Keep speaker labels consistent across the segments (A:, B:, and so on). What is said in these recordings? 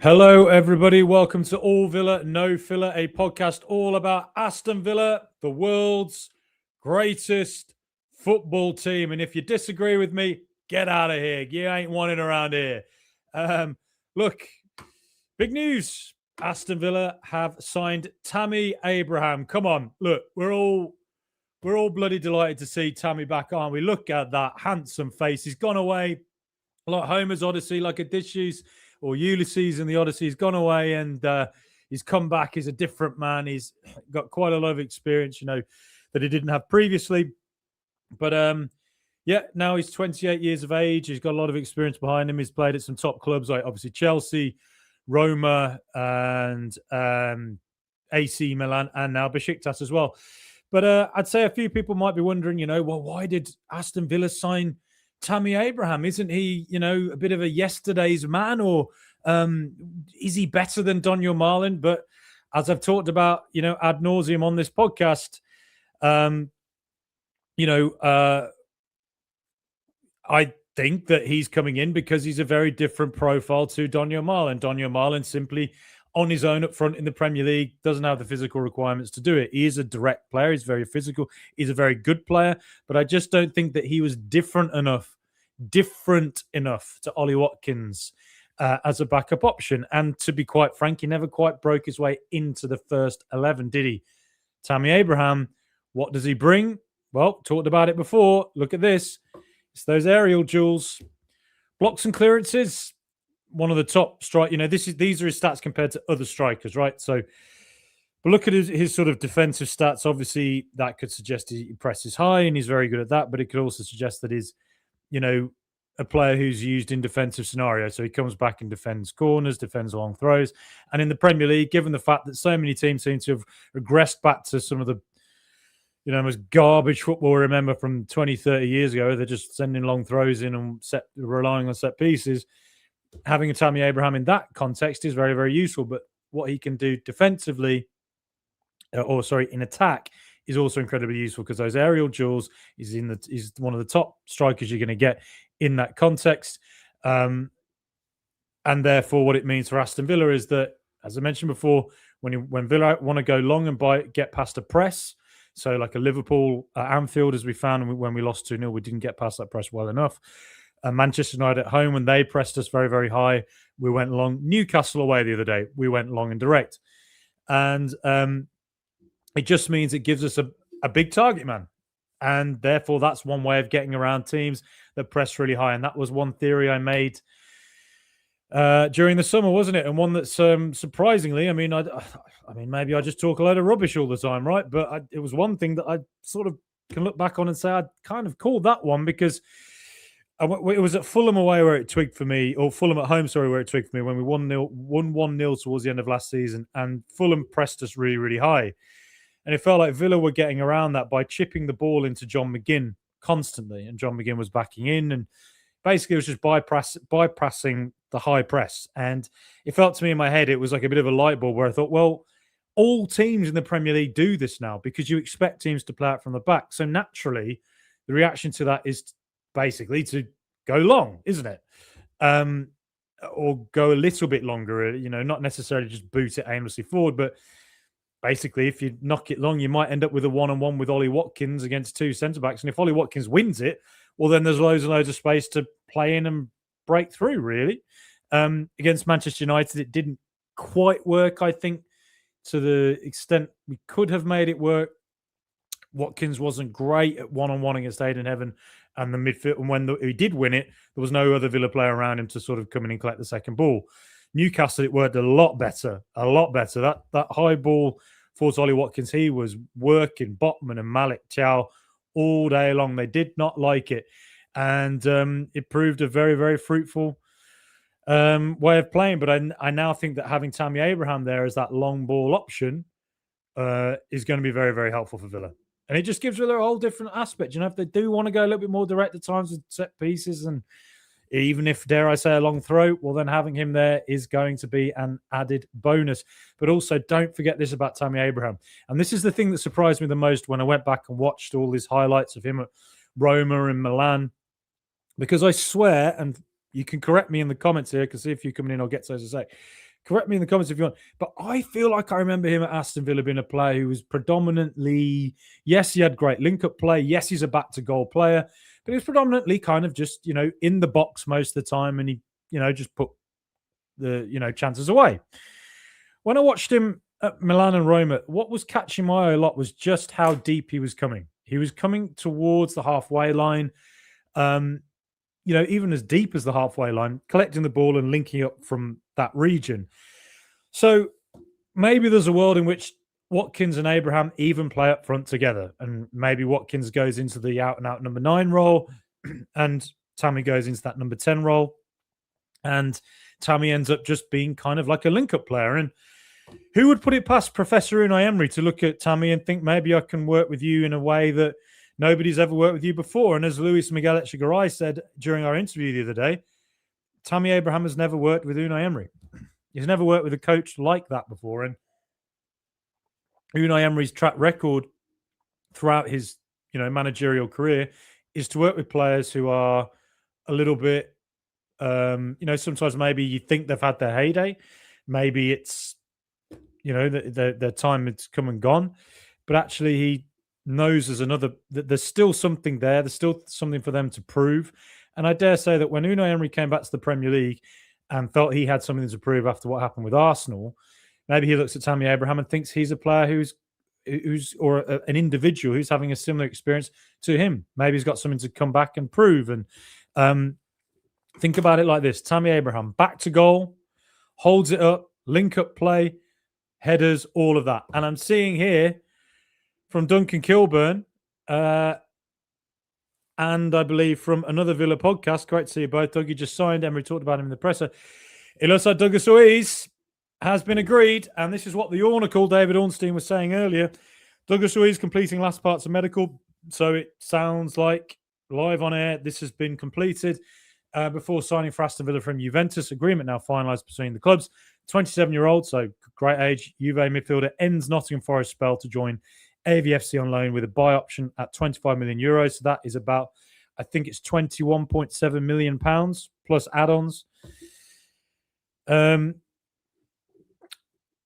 A: Hello, everybody. Welcome to All Villa, No Filler, a podcast all about Aston Villa, the world's greatest football team. And if you disagree with me, get out of here. You ain't wanting around here. Look, big news. Aston Villa have signed Tammy Abraham. Come on, look, we're all bloody delighted to see Tammy back, aren't we? Look at that handsome face. He's gone away like Homer's Odyssey, like Odysseus or Ulysses in the Odyssey. He's gone away and he's come back. He's a different man. He's got quite a lot of experience, that he didn't have previously. But now he's 28 years of age. He's got a lot of experience behind him. He's played at some top clubs like obviously Chelsea, Roma, and AC Milan, and now Besiktas as well. But I'd say a few people might be wondering, why did Aston Villa sign Tammy Abraham? Isn't he, a bit of a yesterday's man, or is he better than Daniel Marlin? But as I've talked about, ad nauseum on this podcast, I think that he's coming in because he's a very different profile to Daniel Marlin. Daniel Marlin simply on his own up front in the Premier League doesn't have the physical requirements to do it. He is a direct player. He's very physical. He's a very good player, but I just don't think that he was different enough to Ollie Watkins as a backup option. And to be quite frank, he never quite broke his way into the first 11, did he? Tammy Abraham, what does he bring? Well, talked about it before. Look at this. It's those aerial duels, blocks and clearances. One of the top strike. These are his stats compared to other strikers, right? So, but look at his sort of defensive stats. Obviously, that could suggest he presses high and he's very good at that. But it could also suggest that he's, a player who's used in defensive scenarios. So he comes back and defends corners, defends long throws. And in the Premier League, given the fact that so many teams seem to have regressed back to some of the most garbage football we remember from 20, 30 years ago, they're just sending long throws in and relying on set pieces. Having a Tammy Abraham in that context is very, very useful. But what he can do defensively, in attack, is also incredibly useful because those aerial duels is one of the top strikers you're going to get in that context. And therefore, what it means for Aston Villa is that, as I mentioned before, when Villa want to go long and get past a press, so like a Liverpool at Anfield, as we found when we lost 2-0, we didn't get past that press well enough. Manchester United at home, when they pressed us very, very high, we went long. Newcastle away the other day, we went long and direct. And it just means it gives us a big target man. And therefore, that's one way of getting around teams that press really high. And that was one theory I made during the summer, wasn't it? And one that's surprisingly, maybe I just talk a load of rubbish all the time, right? But it was one thing that I sort of can look back on and say I kind of called that one because it was at Fulham away where it twigged for me, or Fulham at home, sorry, where it twigged for me when we won 1-0 towards the end of last season, and Fulham pressed us really, really high. And it felt like Villa were getting around that by chipping the ball into John McGinn constantly, and John McGinn was backing in, and basically it was just bypassing the high press. And it felt to me in my head, it was like a bit of a light bulb where I thought, well, all teams in the Premier League do this now because you expect teams to play out from the back. So naturally, the reaction to that is basically to go long, isn't it? Or go a little bit longer, not necessarily just boot it aimlessly forward, but basically if you knock it long, you might end up with a one-on-one with Ollie Watkins against two centre-backs. And if Ollie Watkins wins it, well, then there's loads and loads of space to play in and break through, really. Against Manchester United, it didn't quite work, I think, to the extent we could have made it work. Watkins wasn't great at one-on-one against Aidenheaven and the midfield. And when he did win it, there was no other Villa player around him to sort of come in and collect the second ball. Newcastle, it worked a lot better. That high ball for Ollie Watkins, he was working Botman and Malik Chow all day long. They did not like it. And it proved a very, very fruitful way of playing. But I now think that having Tammy Abraham there as that long ball option is going to be very, very helpful for Villa. And it just gives Villa a whole different aspect. If they do want to go a little bit more direct at times with set pieces, and even if, dare I say, a long throw, well, then having him there is going to be an added bonus. But also, don't forget this about Tammy Abraham. And this is the thing that surprised me the most when I went back and watched all these highlights of him at Roma and Milan. Because I swear, and you can correct me in the comments here, because if you're coming in, I'll get so to say. Correct me in the comments if you want. But I feel like I remember him at Aston Villa being a player who was predominantly, yes, he had great link-up play. Yes, he's a back-to-goal player. But he was predominantly kind of just, in the box most of the time. And he, just put the, chances away. When I watched him at Milan and Roma, what was catching my eye a lot was just how deep he was coming. He was coming towards the halfway line. Even as deep as the halfway line, collecting the ball and linking up from that region. So maybe there's a world in which Watkins and Abraham even play up front together. And maybe Watkins goes into the out-and-out number 9 role and Tammy goes into that number 10 role. And Tammy ends up just being kind of like a link-up player. And who would put it past Professor Unai Emery to look at Tammy and think, maybe I can work with you in a way that nobody's ever worked with you before? And as Luis Miguel Echegaray said during our interview the other day, Tammy Abraham has never worked with Unai Emery. He's never worked with a coach like that before. And Unai Emery's track record throughout his, managerial career is to work with players who are a little bit, sometimes maybe you think they've had their heyday. Maybe it's, their time has come and gone. But actually he knows there's still something there. There's still something for them to prove. And I dare say that when Unai Emery came back to the Premier League and felt he had something to prove after what happened with Arsenal, maybe he looks at Tammy Abraham and thinks he's a player who's an individual who's having a similar experience to him. Maybe he's got something to come back and prove. And think about it like this. Tammy Abraham, back to goal, holds it up, link up play, headers, all of that. And I'm seeing here from Duncan Kilburn, and I believe from another Villa podcast. Great to see you both. Dougie just signed. Emery talked about him in the presser. It looks like Douglas Luiz has been agreed, and this is what the Ornacle, David Ornstein, was saying earlier. Douglas Luiz completing last parts of medical, so it sounds like live on air this has been completed before signing for Aston Villa from Juventus. Agreement now finalised between the clubs. 27-year-old, so great age, Juve midfielder, ends Nottingham Forest spell to join AVFC on loan with a buy option at 25 million euros. So that is about, I think it's 21.7 million pounds plus add-ons.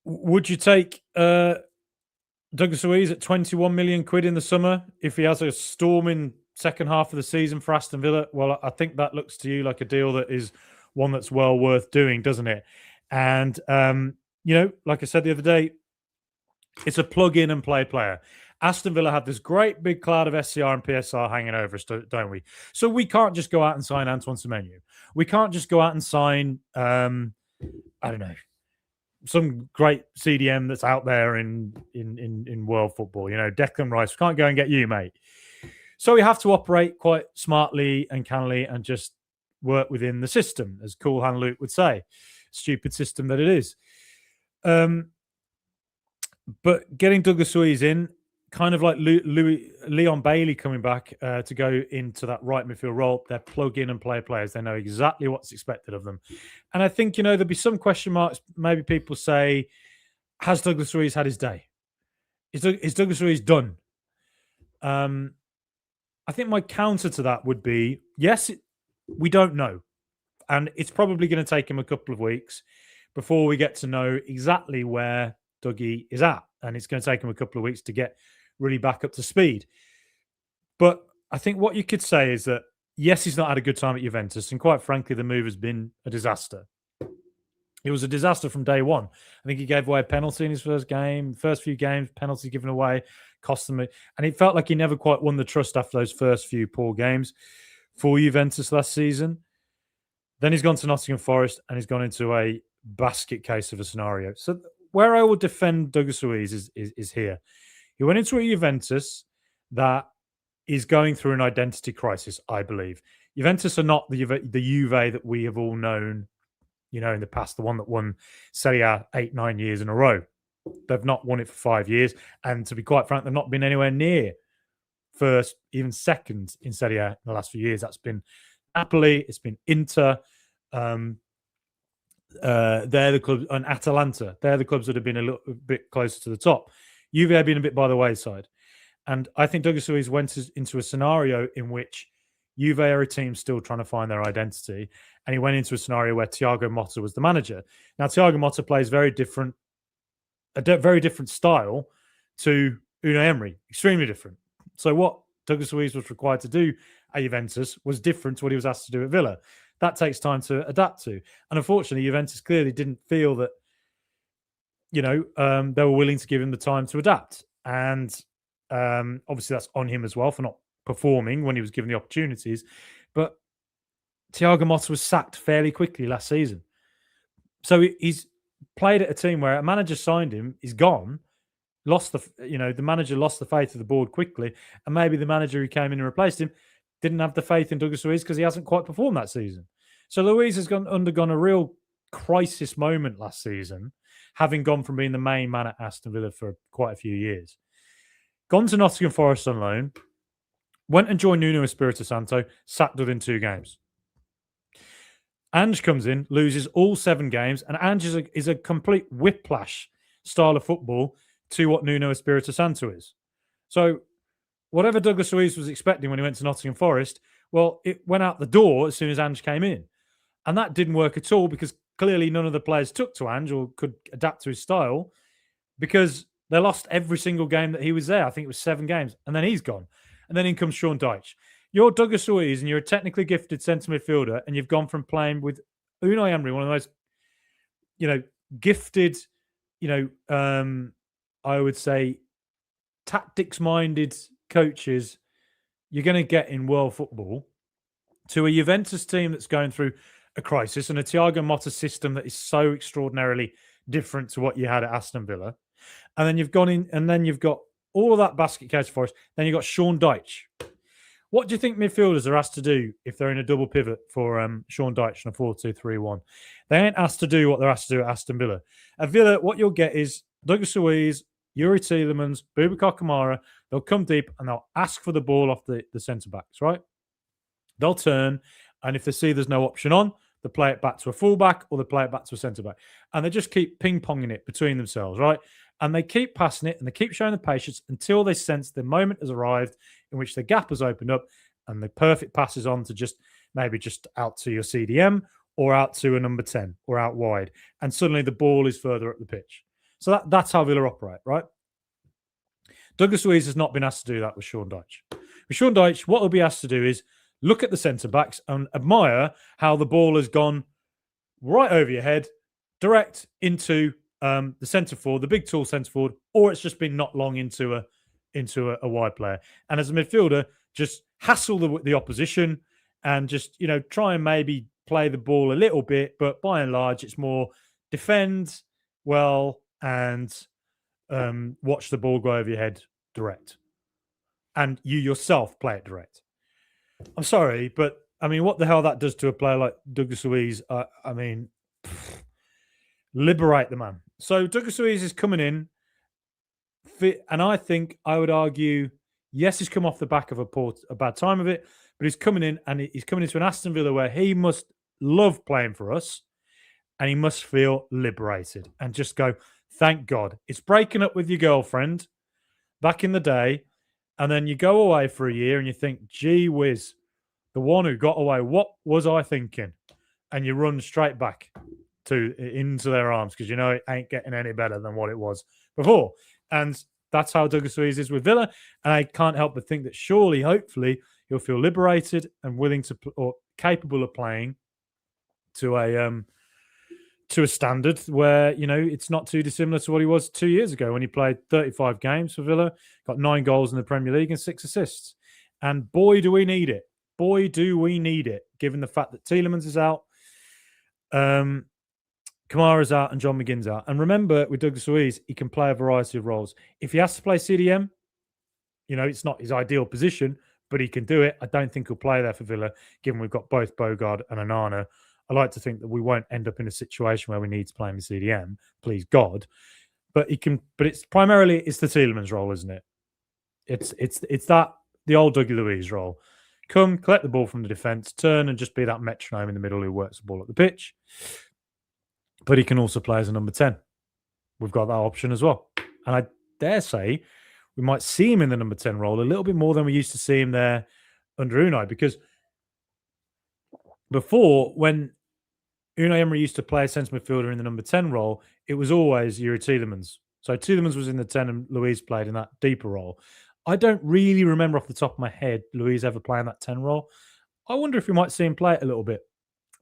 A: Would you take Douglas Luiz at 21 million quid in the summer if he has a storming second half of the season for Aston Villa? Well, I think that looks to you like a deal that is one that's well worth doing, doesn't it? And, like I said the other day, it's a plug-in and play player. Aston Villa had this great big cloud of SCR and PSR hanging over us, don't we? So we can't just go out and sign Antoine Semenyo. We can't just go out and sign, I don't know, some great CDM that's out there in world football. Declan Rice. We can't go and get you, mate. So we have to operate quite smartly and cannily and just work within the system, as Cool Hand Luke would say. Stupid system that it is. But getting Douglas Luiz in, kind of like Leon Bailey coming back to go into that right midfield role, they're plug-in and play players. They know exactly what's expected of them. And I think, there'll be some question marks. Maybe people say, has Douglas Luiz had his day? Is Douglas Luiz done? I think my counter to that would be, yes, we don't know. And it's probably going to take him a couple of weeks before we get to know exactly where Dougie is at. And it's going to take him a couple of weeks to get really back up to speed. But I think what you could say is that, yes, he's not had a good time at Juventus. And quite frankly, the move has been a disaster. It was a disaster from day one. I think he gave away a penalty in his first few games, penalty given away, cost them. And it felt like he never quite won the trust after those first few poor games for Juventus last season. Then he's gone to Nottingham Forest and he's gone into a basket case of a scenario. So where I would defend Douglas Luiz is here. He went into a Juventus that is going through an identity crisis, I believe. Juventus are not the Juve that we have all known, in the past, the one that won Serie A 8-9 years in a row. They've not won it for 5 years. And to be quite frank, they've not been anywhere near first, even second in Serie A in the last few years. That's been Napoli, it's been Inter, they're the clubs, and Atalanta. They're the clubs that have been a bit closer to the top. Juve have been a bit by the wayside. And I think Douglas Luiz went into a scenario in which Juve are a team still trying to find their identity, and he went into a scenario where Thiago Motta was the manager. Now, Thiago Motta plays a very different style to Unai Emery, extremely different. So what Douglas Luiz was required to do at Juventus was different to what he was asked to do at Villa. That takes time to adapt to. And unfortunately, Juventus clearly didn't feel that, they were willing to give him the time to adapt. And obviously that's on him as well for not performing when he was given the opportunities. But Thiago Motta was sacked fairly quickly last season. So he's played at a team where a manager signed him, he's gone, the manager lost the faith of the board quickly, and maybe the manager who came in and replaced him didn't have the faith in Douglas Luiz because he hasn't quite performed that season. So Luiz has undergone a real crisis moment last season, having gone from being the main man at Aston Villa for quite a few years. Gone to Nottingham Forest on loan, went and joined Nuno Espirito Santo, sacked within 2 games. Ange comes in, loses all 7 games, and Ange is a complete whiplash style of football to what Nuno Espirito Santo is. So whatever Douglas Luiz was expecting when he went to Nottingham Forest, well, it went out the door as soon as Ange came in. And that didn't work at all because clearly none of the players took to Ange or could adapt to his style because they lost every single game that he was there. I think it was 7 games. And then he's gone. And then in comes Sean Dyche. You're Douglas Luiz and you're a technically gifted centre midfielder and you've gone from playing with Unai Emery, one of the most, gifted, I would say tactics-minded coaches you're going to get in world football, to a Juventus team that's going through a crisis and a Thiago Motta system that is so extraordinarily different to what you had at Aston Villa. And then you've gone in and then you've got all of that basket case for us. Then you've got Sean Dyche. What do you think midfielders are asked to do if they're in a double pivot for Sean Dyche in a 4-2-3-1? They ain't asked to do what they're asked to do at Aston Villa. At Villa, what you'll get is Douglas Luiz, Yuri Tielemans, Boubacar Kamara. They'll come deep and they'll ask for the ball off the centre-backs, right? They'll turn, and if they see there's no option on, they play it back to a fullback or they play it back to a centre-back. And they just keep ping-ponging it between themselves, right? And they keep passing it and they keep showing the patience until they sense the moment has arrived in which the gap has opened up and the perfect pass is on to just out to your CDM or out to a number 10 or out wide. And suddenly the ball is further up the pitch. So that's how Villa operate, right? Douglas Luiz has not been asked to do that with Sean Dyche. With Sean Dyche, what he'll be asked to do is look at the centre-backs and admire how the ball has gone right over your head, direct into the centre forward, the big tall centre forward, or it's just been knocked long into a wide player. And as a midfielder, just hassle the opposition and just try and maybe play the ball a little bit, but by and large, it's more defend well and watch the ball go over your head direct, and you yourself play it direct. I'm sorry, but I mean, what the hell that does to a player like Douglas Luiz? Liberate the man. So Douglas Luiz is coming in, and I would argue, yes, he's come off the back of a bad time of it, but he's coming in and he's coming into an Aston Villa where he must love playing for us, and he must feel liberated and just go, thank God. It's breaking up with your girlfriend back in the day, and then you go away for a year and you think, gee whiz, the one who got away, what was I thinking? And you run straight back into their arms because it ain't getting any better than what it was before. And that's how Douglas Luiz is with Villa. And I can't help but think that surely, hopefully, he'll feel liberated and willing to or capable of playing to a standard where, it's not too dissimilar to what he was 2 years ago when he played 35 games for Villa, got 9 goals in the Premier League and 6 assists. And boy, do we need it. Boy, do we need it, given the fact that Tielemans is out, Kamara's out and John McGinn's out. And remember, with Douglas Luiz, he can play a variety of roles. If he has to play CDM, it's not his ideal position, but he can do it. I don't think he'll play there for Villa, given we've got both Bogard and Onana. I like to think that we won't end up in a situation where we need to play him in CDM, please God. But he can. But it's primarily the Tielemans role, isn't it? It's that the old Douglas Luiz role. Come, collect the ball from the defence, turn and just be that metronome in the middle who works the ball at the pitch. But he can also play as a number 10. We've got that option as well. And I dare say we might see him in the number 10 role a little bit more than we used to see him there under Unai, because Before, when Unai Emery used to play a centre midfielder in the number 10 role, it was always Yuri Tielemans. So Tielemans was in the 10 and Luiz played in that deeper role. I don't really remember off the top of my head Luiz ever playing that 10 role. I wonder if we might see him play it a little bit.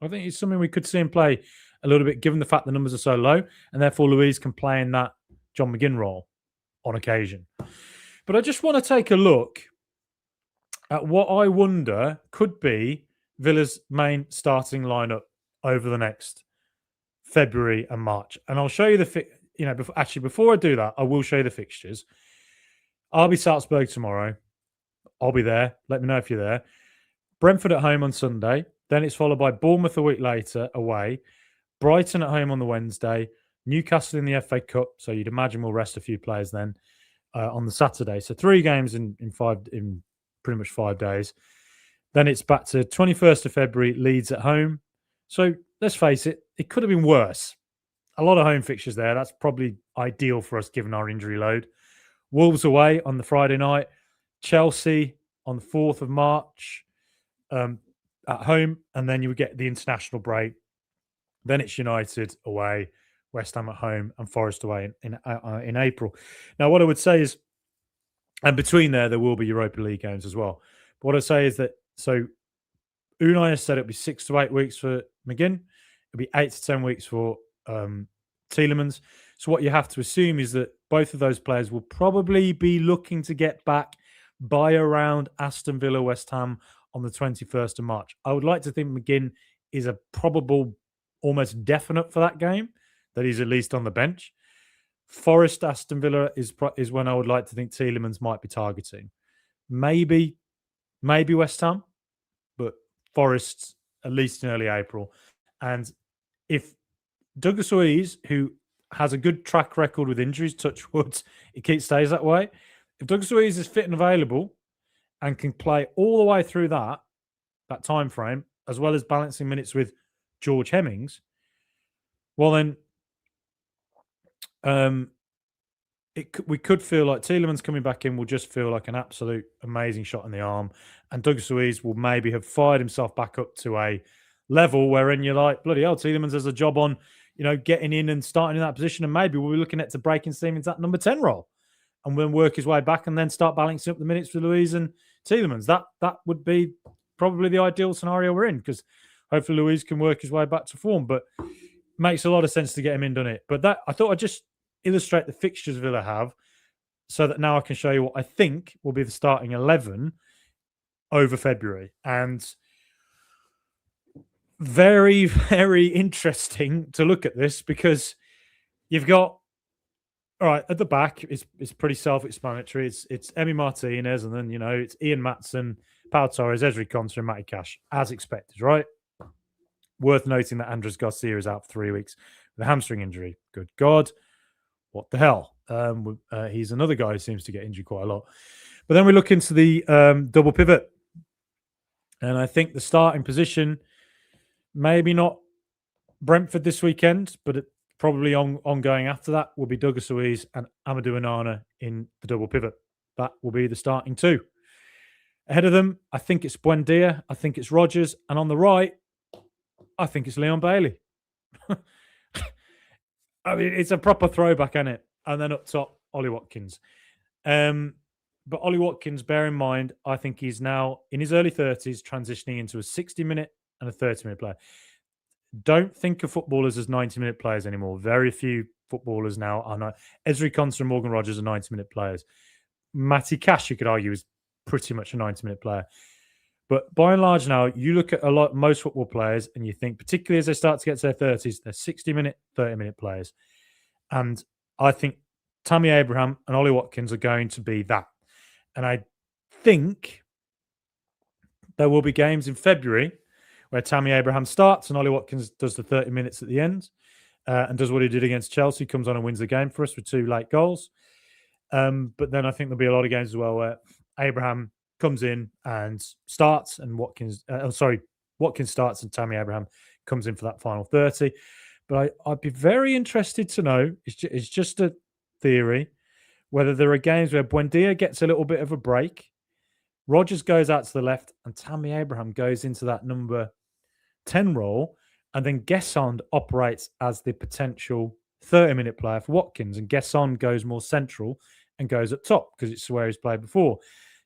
A: I think it's something we could see him play a little bit, given the fact the numbers are so low, and therefore Luiz can play in that John McGinn role on occasion. But I just want to take a look at what I wonder could be Villa's main starting lineup over the next February and March. And I'll show you before I do that, I will show you the fixtures. I'll be Salzburg tomorrow. I'll be there. Let me know if you're there. Brentford at home on Sunday. Then it's followed by Bournemouth a week later away. Brighton at home on the Wednesday. Newcastle in the FA Cup. So you'd imagine we'll rest a few players then on the Saturday. So 3 games in pretty much 5 days. Then it's back to 21st of February, Leeds at home. So let's face it, it could have been worse. A lot of home fixtures there. That's probably ideal for us given our injury load. Wolves away on the Friday night. Chelsea on the 4th of March at home. And then you would get the international break. Then it's United away, West Ham at home, and Forest away in April. Now, what I would say is, and between there will be Europa League games as well. But what I say is that, so Unai has said it'll be 6 to 8 weeks for McGinn. It'll be 8 to 10 weeks for Tielemans. So what you have to assume is that both of those players will probably be looking to get back by around Aston Villa, West Ham on the 21st of March. I would like to think McGinn is a probable, almost definite for that game, that he's at least on the bench. Forest, Aston Villa is when I would like to think Tielemans might be targeting. Maybe West Ham, but Forest at least in early April. And if Douglas Luiz, who has a good track record with injuries, touch wood, it stays that way. If Douglas Luiz is fit and available and can play all the way through that time frame, as well as balancing minutes with George Hemmings, well then we could feel like Tielemans coming back in will just feel like an absolute amazing shot in the arm, and Douglas Luiz will maybe have fired himself back up to a level wherein you're like, bloody hell, Tielemans has a job on, getting in and starting in that position, and maybe we'll be looking at to breaking steam into that number 10 role, and then work his way back and then start balancing up the minutes with Luiz and Tielemans. That would be probably the ideal scenario we're in, because hopefully Luiz can work his way back to form, but makes a lot of sense to get him in, doesn't it? But that, I thought I'd just illustrate the fixtures Villa have so that now I can show you what I think will be the starting 11 over February. And very, very interesting to look at this, because you've got, all right, at the back, it's pretty self-explanatory. It's Emi Martinez, and then, it's Ian Maatsen, Pau Torres, Ezri Konsa, and Matty Cash, as expected, right? Worth noting that Andres Garcia is out for 3 weeks with a hamstring injury. Good God. What the hell? He's another guy who seems to get injured quite a lot. But then we look into the double pivot. And I think the starting position, maybe not Brentford this weekend, but probably ongoing after that, will be Douglas Luiz and Amadou Onana in the double pivot. That will be the starting 2. Ahead of them, I think it's Buendia. I think it's Rodgers. And on the right, I think it's Leon Bailey. I mean, it's a proper throwback, isn't it? And then up top, Ollie Watkins. But Ollie Watkins, bear in mind, I think he's now in his early 30s, transitioning into a 60-minute and a 30-minute player. Don't think of footballers as 90-minute players anymore. Very few footballers now are not. Ezri Konsa and Morgan Rodgers are 90-minute players. Matty Cash, you could argue, is pretty much a 90-minute player. But by and large now, you look at most football players and you think, particularly as they start to get to their 30s, they're 60-minute, 30-minute players. And I think Tammy Abraham and Ollie Watkins are going to be that. And I think there will be games in February where Tammy Abraham starts and Ollie Watkins does the 30 minutes at the end and does what he did against Chelsea, comes on and wins the game for us with 2 late goals. But then I think there'll be a lot of games as well where Abraham comes in and starts, and Watkins starts and Tammy Abraham comes in for that final 30. But I'd be very interested to know, it's just a theory, whether there are games where Buendia gets a little bit of a break, Rodgers goes out to the left, and Tammy Abraham goes into that number 10 role, and then Gesson operates as the potential 30-minute player for Watkins, and Gesson goes more central and goes up top because it's where he's played before.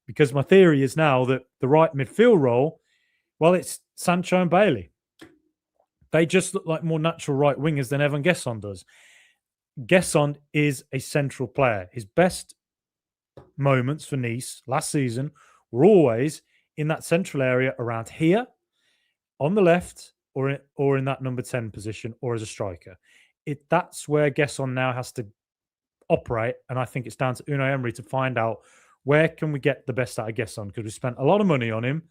A: Because my theory is now that the right midfield role, well, it's Sancho and Bailey. They just look like more natural right wingers than Evan Gesson does. Gesson is a central player. His best moments for Nice last season were always in that central area around here, on the left, or in that number 10 position, or as a striker. That's where Gesson now has to operate, and I think it's down to Unai Emery to find out where can we get the best out of Gesson, because we spent a lot of money on him.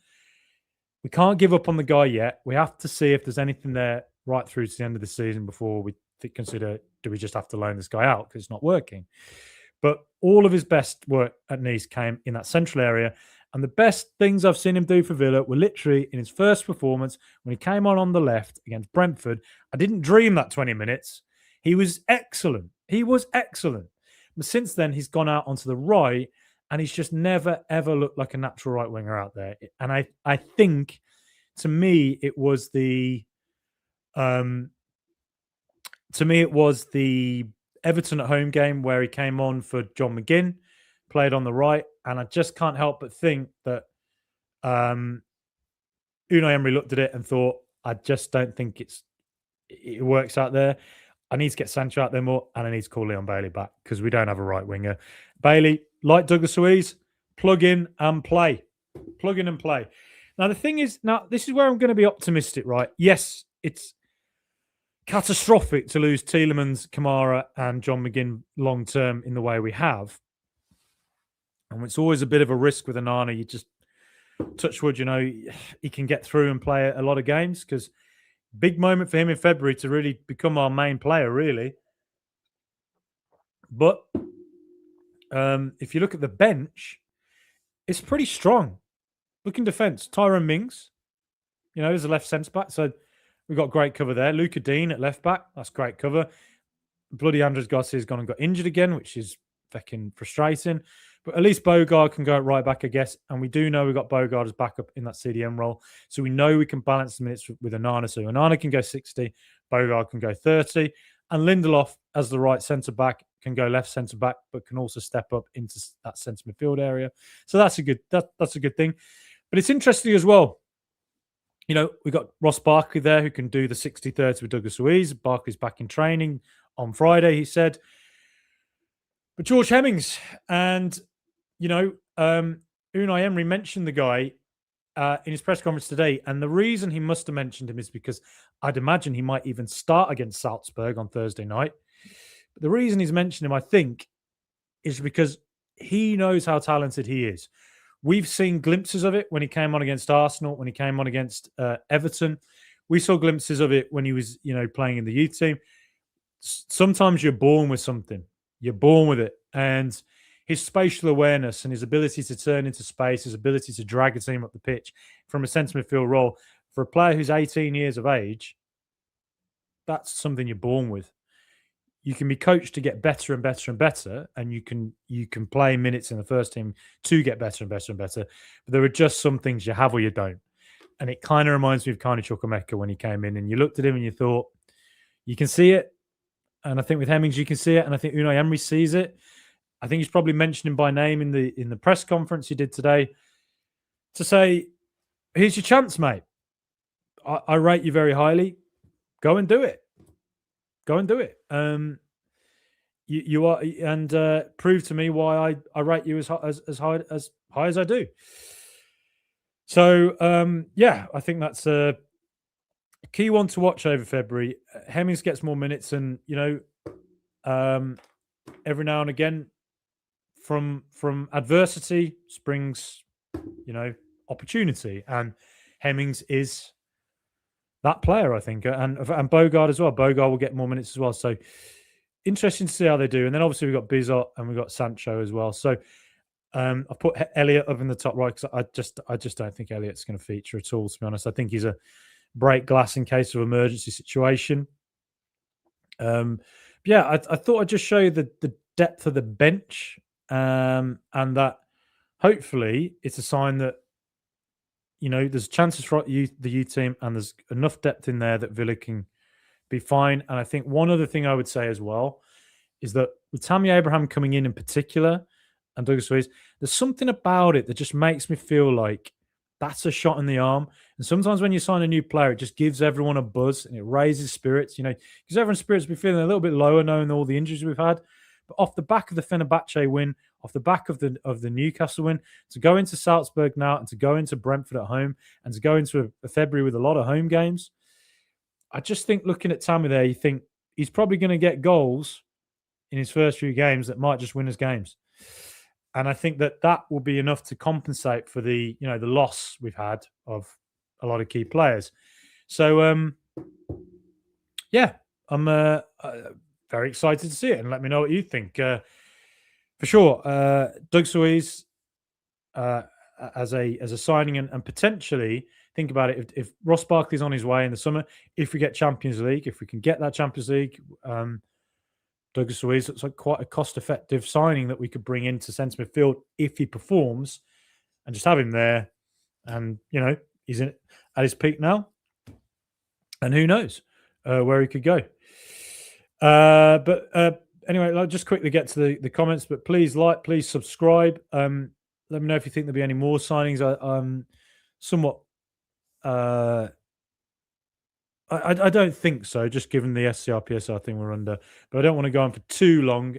A: We can't give up on the guy yet. We have to see if there's anything there right through to the end of the season before we consider, do we just have to loan this guy out because it's not working? But all of his best work at Nice came in that central area. And the best things I've seen him do for Villa were literally in his first performance when he came on the left against Brentford. I didn't dream that 20 minutes. He was excellent. He was excellent. But since then, he's gone out onto the right, and he's just never, ever looked like a natural right winger out there. And I think, to me, it was the Everton at home game where he came on for John McGinn, played on the right, and I just can't help but think that Unai Emery looked at it and thought, I just don't think it works out there. I need to get Sancho out there more, and I need to call Leon Bailey back because we don't have a right winger. Bailey, like Douglas Luiz, plug in and play. Plug in and play. Now, the thing is, this is where I'm going to be optimistic, right? Yes, it's catastrophic to lose Tielemans, Kamara, and John McGinn long-term in the way we have. And it's always a bit of a risk with Onana. You just touch wood, he can get through and play a lot of games because big moment for him in February to really become our main player, really. But if you look at the bench, it's pretty strong. Look in defence, Tyrone Mings, is a left centre-back. So we've got great cover there. Luca Dean at left-back, that's great cover. Bloody Andres Garcia's gone and got injured again, which is fucking frustrating. But at least Bogard can go right back, I guess. And we do know we've got Bogard as backup in that CDM role. So we know we can balance the minutes with Onana. So Onana can go 60, Bogard can go 30. And Lindelof, as the right centre-back, can go left centre-back, but can also step up into that centre midfield area. So that's a good thing. But it's interesting as well. We've got Ross Barkley there who can do the 60-30 with Douglas Luiz. Barkley's back in training on Friday, he said. But George Hemmings and, Unai Emery mentioned the guy in his press conference today. And the reason he must have mentioned him is because I'd imagine he might even start against Salzburg on Thursday night. But the reason he's mentioned him, I think, is because he knows how talented he is. We've seen glimpses of it when he came on against Arsenal, when he came on against Everton. We saw glimpses of it when he was, playing in the youth team. Sometimes you're born with something. You're born with it. And his spatial awareness and his ability to turn into space, his ability to drag a team up the pitch from a centre midfield role, for a player who's 18 years of age, that's something you're born with. You can be coached to get better and better and better, and you can play minutes in the first team to get better and better and better. But there are just some things you have or you don't. And it kind of reminds me of Carney Chukwuemeka when he came in, and you looked at him and you thought, you can see it. And I think with Hemmings, you can see it. And I think Unai Emery sees it. I think he's probably mentioned him by name in the press conference he did today to say, here's your chance, mate. I rate you very highly. Go and do it. Go and do it. You are, and prove to me why I rate you as high as I do. So I think that's a key one to watch over February. Hemmings gets more minutes, and every now and again, from adversity springs, opportunity, and Hemmings is that player, I think, and Bogard as well. Bogard will get more minutes as well. So interesting to see how they do. And then obviously we've got Bizot and we've got Sancho as well. So I've put Elliott up in the top right because I just don't think Elliott's going to feature at all, to be honest. I think he's a break glass in case of emergency situation. I thought I'd just show you the depth of the bench, and that hopefully it's a sign that there's chances for the youth team, and there's enough depth in there that Villa can be fine. And I think one other thing I would say as well is that with Tammy Abraham coming in particular and Douglas Luiz, there's something about it that just makes me feel like that's a shot in the arm. And sometimes when you sign a new player, it just gives everyone a buzz and it raises spirits, because everyone's spirits be feeling a little bit lower knowing all the injuries we've had. But off the back of the Fenerbahce win, off the back of the Newcastle win, to go into Salzburg now and to go into Brentford at home and to go into a February with a lot of home games, I just think looking at Tammy there, you think he's probably going to get goals in his first few games that might just win us games. And I think that will be enough to compensate for the loss we've had of a lot of key players. So, yeah, I'm very excited to see it, and let me know what you think. For sure, Doug Luiz as a signing, and potentially think about it. If Ross Barkley's on his way in the summer, if we get Champions League, if we can get that Champions League, Douglas Luiz looks like quite a cost-effective signing that we could bring into centre midfield if he performs, and just have him there. And he's at his peak now, and who knows where he could go. But anyway, I'll just quickly get to the comments. But please please subscribe. Let me know if you think there'll be any more signings. I'm somewhat. I don't think so, just given the SCR PSR thing we're under. But I don't want to go on for too long.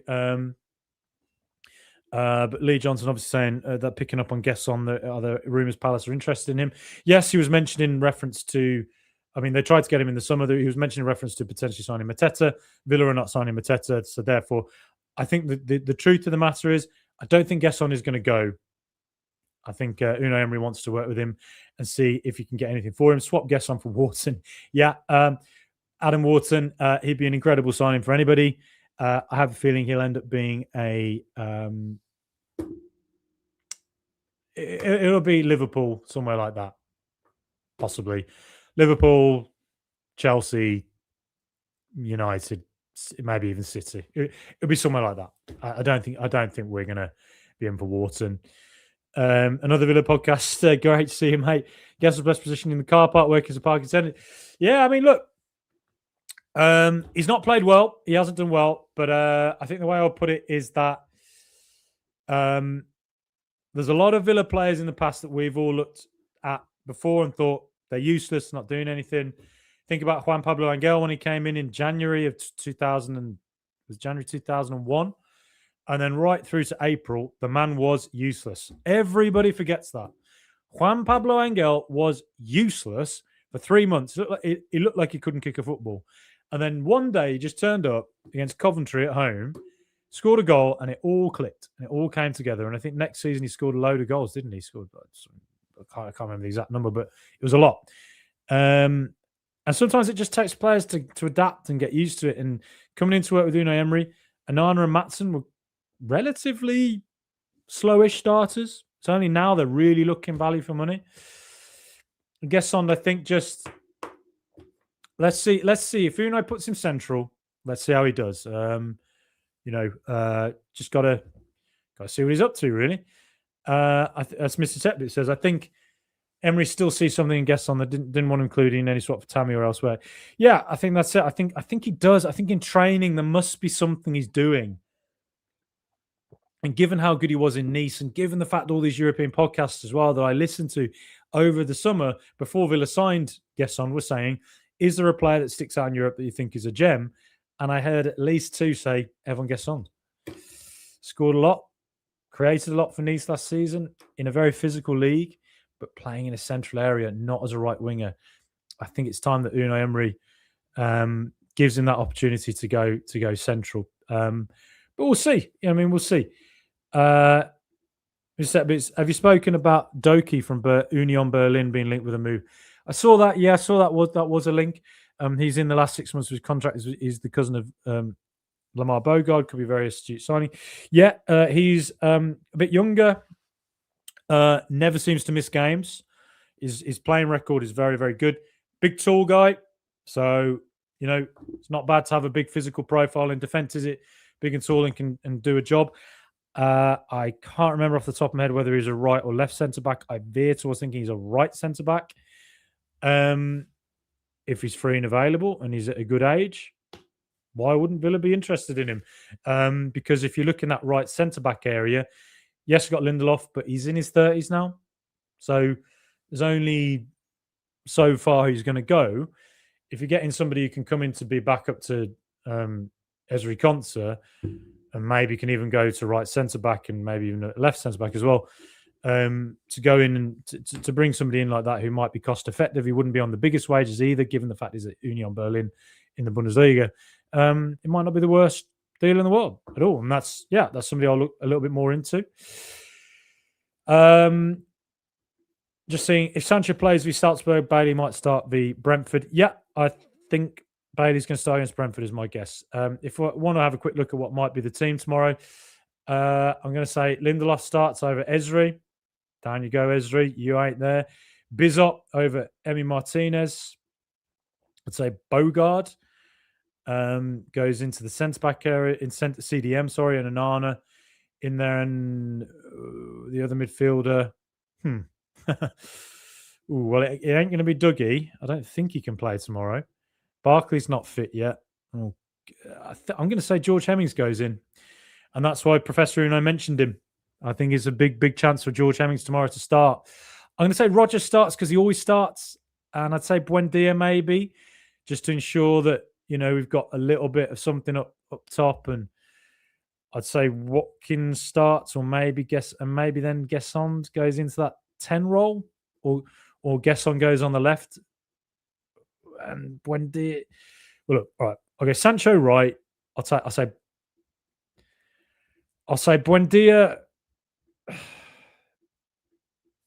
A: But Lee Johnson obviously saying that picking up on guests on the other rumours Palace are interested in him. Yes, he was mentioned in reference to. I mean, they tried to get him in the summer. He was mentioned in reference to potentially signing Mateta. Villa are not signing Mateta, so therefore, I think the truth of the matter is, I don't think Gesson is going to go. I think Unai Emery wants to work with him and see if he can get anything for him. Swap Gesson for Wharton. Yeah, Adam Wharton, he'd be an incredible signing for anybody. I have a feeling he'll end up being it'll be Liverpool, somewhere like that, possibly. Liverpool, Chelsea, United, maybe even City. It'll be somewhere like that. I don't think we're going to be in for Wharton. Another Villa podcast. Great to see him, mate. Guess the best position in the car park, working as a parking attendant. Yeah, I mean, look, he's not played well. He hasn't done well, but I think the way I'll put it is that there's a lot of Villa players in the past that we've all looked at before and thought they're useless, not doing anything. Think about Juan Pablo Angel when he came in January of 2001. And then right through to April, the man was useless. Everybody forgets that. Juan Pablo Angel was useless for 3 months. He looked like he couldn't kick a football. And then one day he just turned up against Coventry at home, scored a goal, and it all clicked. And it all came together. And I think next season he scored a load of goals, didn't he? He scored, I can't remember the exact number, but it was a lot. And sometimes it just takes players to adapt and get used to it. And coming into work with Unai Emery, Anana and Maatsen were relatively slowish starters. It's only now they're really looking value for money. I guess I think just let's see if Unai puts him central. Let's see how he does. Just gotta see what he's up to, really. As Mr. Teplit says, I think Emery still sees something in Gesson that didn't want to include in any swap for Tammy or elsewhere. Yeah, I think that's it. I think he does. I think in training there must be something he's doing. And given how good he was in Nice, and given the fact all these European podcasts as well that I listened to over the summer before Villa signed Gesson were saying, is there a player that sticks out in Europe that you think is a gem? And I heard at least two say Evan Gesson. Scored a lot, created a lot for Nice last season in a very physical league, but playing in a central area, not as a right winger. I think it's time that Unai Emery gives him that opportunity to go central. But we'll see. We'll see. Have you spoken about Doki from Union Berlin being linked with a move? I saw that. Yeah, I saw that was a link. He's in the last 6 months of his contract. He's the cousin of Lamar Bogard. Could be a very astute signing. Yeah, he's a bit younger. Never seems to miss games. His playing record is very, very good. Big, tall guy. So, it's not bad to have a big physical profile in defence, is it? Big and tall and can do a job. I can't remember off the top of my head whether he's a right or left centre back. I veer towards thinking he's a right centre back. If he's free and available and he's at a good age, why wouldn't Villa be interested in him? Because if you look in that right centre back area, yes, we've got Lindelof, but he's in his 30s now. So there's only so far he's going to go. If you're getting somebody who can come in to be backup to Ezri Konsa, and maybe can even go to right centre back and maybe even left centre back as well, to go in and to bring somebody in like that who might be cost effective. He wouldn't be on the biggest wages either, given the fact he's at Union Berlin in the Bundesliga. It might not be the worst deal in the world at all. And that's somebody I'll look a little bit more into. Just seeing if Sancho plays v Salzburg, Bailey might start v Brentford. Yeah, I think Bailey's going to start against Brentford is my guess. If I want to have a quick look at what might be the team tomorrow, I'm going to say Lindelof starts over Ezri. Down you go, Ezri. You ain't there. Bizot over Emi Martinez. I'd say Bogard goes into the centre-back area, in centre CDM, sorry, and Onana in there, and the other midfielder. Well, it ain't going to be Dougie. I don't think he can play tomorrow. Barkley's not fit yet. I'm going to say George Hemmings goes in. And that's why Professor Uno mentioned him. I think it's a big chance for George Hemmings tomorrow to start. I'm going to say Rodgers starts because he always starts. And I'd say Buendia maybe, just to ensure that, we've got a little bit of something up top. And I'd say Watkins starts, or maybe then Gesson goes into that 10 role, or Gesson goes on the left. And Buendia. Well, look, all right. Okay, Sancho right. I'll say Buendia.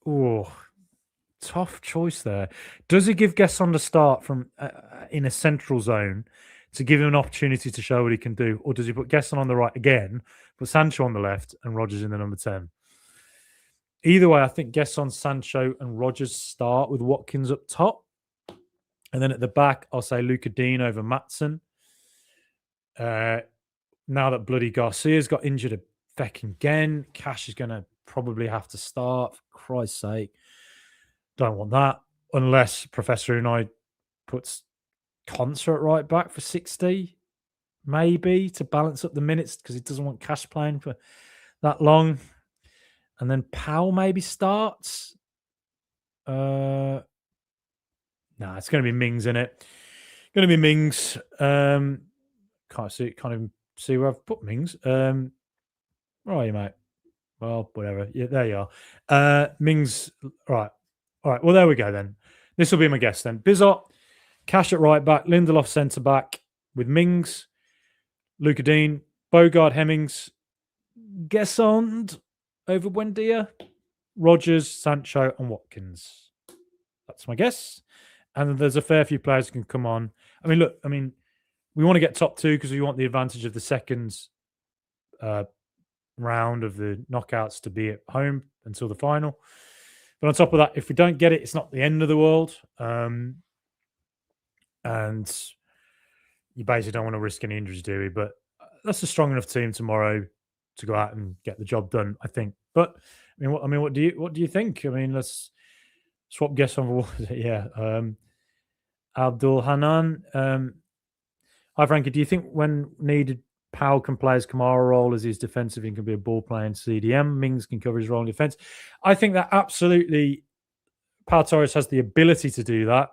A: Oh, tough choice there. Does he give Gesson the start from in a central zone to give him an opportunity to show what he can do, or does he put Gesson on the right again, put Sancho on the left, and Rodgers in the number 10? Either way, I think Gesson, Sancho, and Rodgers start with Watkins up top, and then at the back, I'll say Luca Dean over Maatsen. Now that bloody Garcia's got injured again, Cash is going to probably have to start, for Christ's sake. Don't want that, unless Professor Unai puts Konsa at right back for 60, maybe, to balance up the minutes, because he doesn't want Cash playing for that long. And then Powell maybe starts. It's going to be Mings in it. Going to be Mings. Can't even see where I've put Mings. Where are you, mate? Well, whatever. Yeah, there you are. Mings. Right. All right. Well, there we go then. This will be my guess then. Bizot, Cash at right back, Lindelof centre back with Mings, Luca Dean, Bogard, Hemmings, Gesson over Buendia, Rodgers, Sancho, and Watkins. That's my guess. And there's a fair few players who can come on. We want to get top two because we want the advantage of the second round of the knockouts to be at home until the final. But on top of that, if we don't get it, it's not the end of the world. And you basically don't want to risk any injuries, do we? But that's a strong enough team tomorrow to go out and get the job done, I think. But what do you think? Let's swap guests on. Yeah. Abdul Hanan. Hi, Frankie. Do you think when needed, Powell can play his Kamara role as his defensive and can be a ball playing CDM? Mings can cover his role in defense. I think that absolutely Pau Torres has the ability to do that.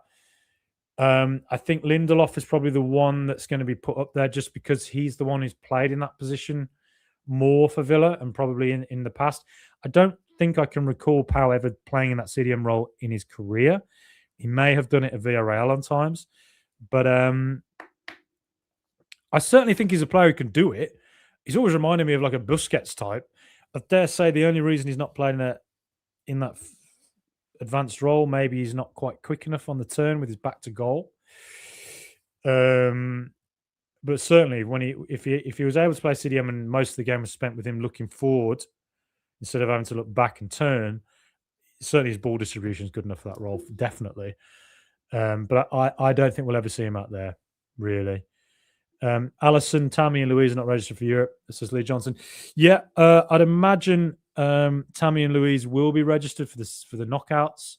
A: I think Lindelof is probably the one that's going to be put up there just because he's the one who's played in that position more for Villa and probably in the past. I don't think I can recall Pau ever playing in that CDM role in his career. He may have done it at Villarreal on times, but I certainly think he's a player who can do it. He's always reminded me of like a Busquets type. I dare say the only reason he's not playing in that advanced role, maybe he's not quite quick enough on the turn with his back to goal. But certainly if he was able to play CDM and most of the game was spent with him looking forward instead of having to look back and turn, certainly his ball distribution is good enough for that role, definitely. But I don't think we'll ever see him out there, really. Allison, Tammy, and Louise are not registered for Europe. This is Lee Johnson. Yeah, I'd imagine Tammy and Louise will be registered for this for the knockouts.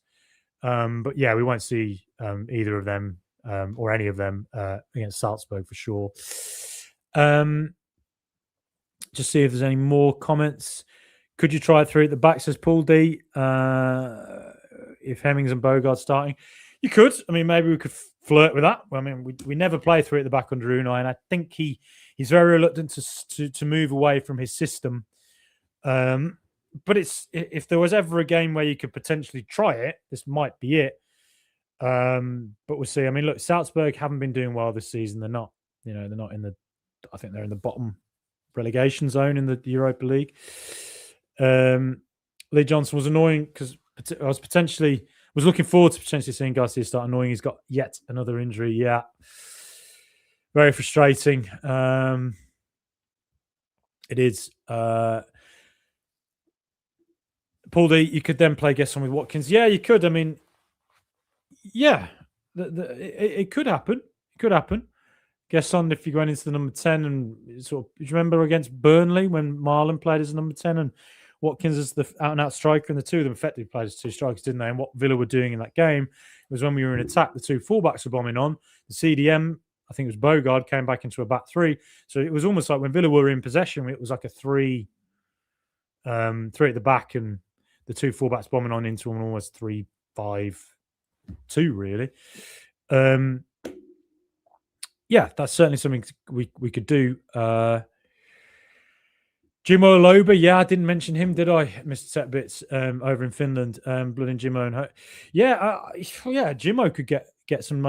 A: But yeah, we won't see either of them or any of them against Salzburg for sure. Just see if there's any more comments. Could you try it through at the back? Says Paul D. If Hemmings and Bogard starting, you could. I mean, maybe we could flirt with that. I mean, we never play through at the back under Unai, and I think he's very reluctant to move away from his system. But if there was ever a game where you could potentially try it, this might be it. But we'll see. I mean, look, Salzburg haven't been doing well this season. They're not in the. I think they're in the bottom relegation zone in the Europa League. Lee Johnson was annoying because I was looking forward to potentially seeing Garcia start annoying. He's got yet another injury. Yeah, very frustrating. It is. Paul D, you could then play Gesson with Watkins. Yeah, you could. I mean, yeah, it could happen. It could happen. Gesson, if you're going into the number 10 and sort of, do you remember against Burnley when Marlon played as number 10 and Watkins as the out-and-out striker, and the two of them effectively played as two strikers, didn't they? And what Villa were doing in that game was when we were in attack, the two fullbacks were bombing on. The CDM, I think it was Bogard, came back into a back three. So it was almost like when Villa were in possession, it was like a three at the back and the two fullbacks bombing on into an almost 3-5-2, really. Yeah, that's certainly something we could do. Jimo Loba, yeah, I didn't mention him, did I, Mr. Set Bits, over in Finland, Blood and Jimo. And Jimo could get some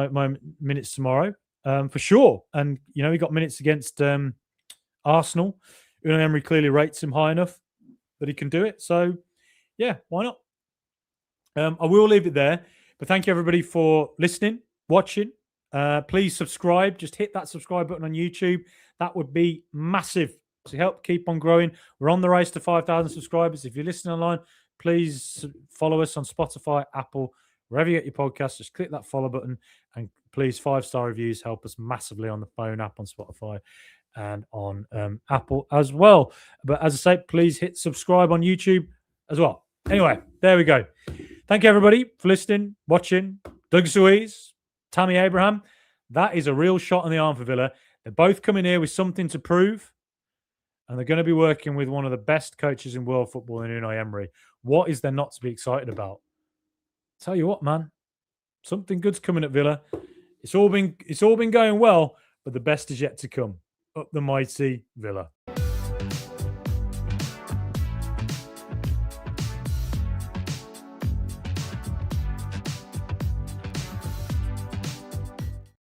A: minutes tomorrow, for sure. And, he got minutes against Arsenal. Unai Emery clearly rates him high enough that he can do it. So, yeah, why not? I will leave it there. But thank you, everybody, for listening, watching. Please subscribe. Just hit that subscribe button on YouTube. That would be massive to help keep on growing. We're on the race to 5,000 subscribers. If you're listening online, please follow us on Spotify, Apple, wherever you get your podcasts. Just click that follow button, and please 5-star reviews help us massively on the phone app, on Spotify, and on Apple as well. But as I say, please hit subscribe on YouTube as well. Anyway, there we go. Thank you, everybody, for listening, watching. Douglas Luiz, Tammy Abraham. That is a real shot in the arm for Villa. They're both coming here with something to prove, and they're going to be working with one of the best coaches in world football in Unai Emery. What is there not to be excited about? Tell you what, man, something good's coming at Villa. It's all been going well, but the best is yet to come. Up the mighty Villa.